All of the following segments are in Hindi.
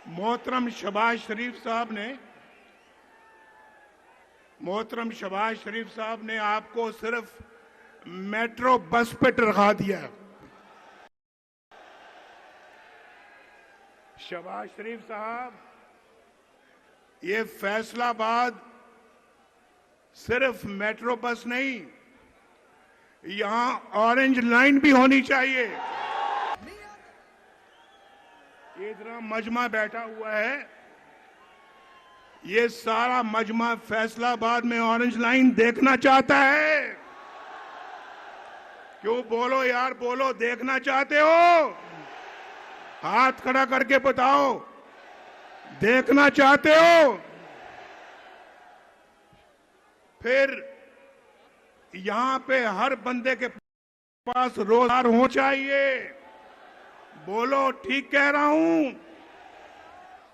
मोहतरम शहबाज शरीफ साहब ने आपको सिर्फ मेट्रो बस पे टरखा दिया। शहबाज शरीफ साहब, ये फैसलाबाद सिर्फ मेट्रो बस नहीं, यहां ऑरेंज लाइन भी होनी चाहिए। ये इतना मजमा बैठा हुआ है, ये सारा मजमा फैसलाबाद में ऑरेंज लाइन देखना चाहता है। क्यों? बोलो यार, बोलो, देखना चाहते हो? हाथ खड़ा करके बताओ, देखना चाहते हो? फिर यहां पे हर बंदे के पास रोजगार होना चाहिए। बोलो, ठीक कह रहा हूं?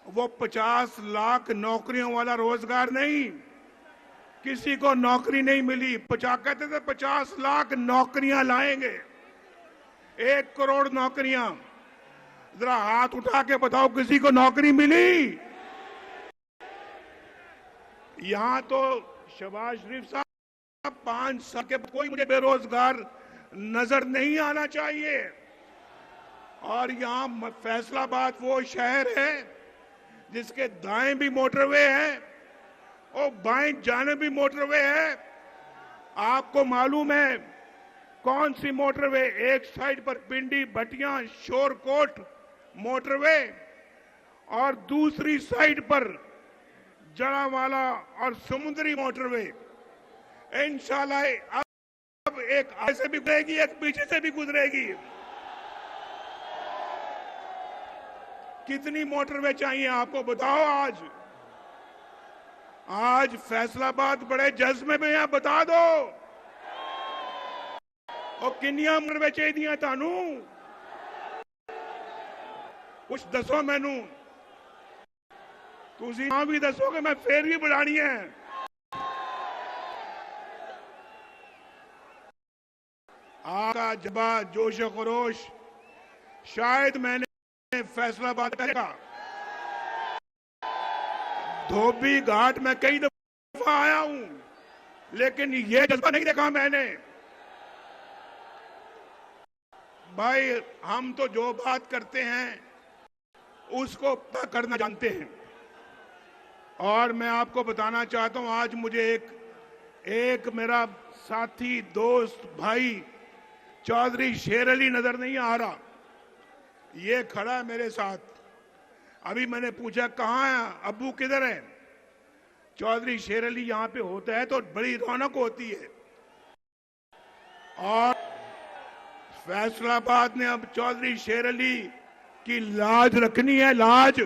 वो 50 लाख नौकरियों वाला रोजगार नहीं, किसी को नौकरी नहीं मिली। कहते थे 50 लाख नौकरियां लाएंगे, 1 करोड़ नौकरियां। जरा हाथ उठा के बताओ, किसी को नौकरी मिली? यहां तो शहबाज शरीफ साहब 5 साल के कोई मुझे बेरोजगार नजर नहीं आना चाहिए। और यहां फैसलाबाद वो शहर है जिसके दाएं भी मोटरवे है और बाएं जाने भी मोटरवे है। आपको मालूम है कौन सी मोटरवे? एक साइड पर पिंडी भटिया शोरकोट मोटरवे और दूसरी साइड पर जड़ावाला और समुद्री मोटरवे। इंशाल्लाह अब एक आगे से भी गुजरेगी, एक पीछे से भी गुजरेगी। कितनी मोटरवे चाहिए आपको बताओ? आज फैसलाबाद बड़े जज्बे में है, बता दो। और किन्निया मोटरवे चाहिए थानू? कुछ दसो मैनू। तुसी हां भी दसोगे, मैं फिर भी बढ़ानी है। आपका जबा जोश खरोश शायद मैंने फैसलाबाद का धोबी घाट में कई दफा आया हूं, लेकिन ये जज्बा नहीं देखा मैंने। भाई, हम तो जो बात करते हैं उसको करना जानते हैं। और मैं आपको बताना चाहता हूं, आज मुझे एक मेरा साथी, दोस्त, भाई चौधरी शेर अली नजर नहीं आ रहा। ये खड़ा है मेरे साथ। अभी मैंने पूछा कहां है अब्बू, किधर है? चौधरी शेर अली यहां पे होता है तो बड़ी रौनक होती है। और फैसलाबाद ने अब चौधरी शेर अली की लाज रखनी है, लाज।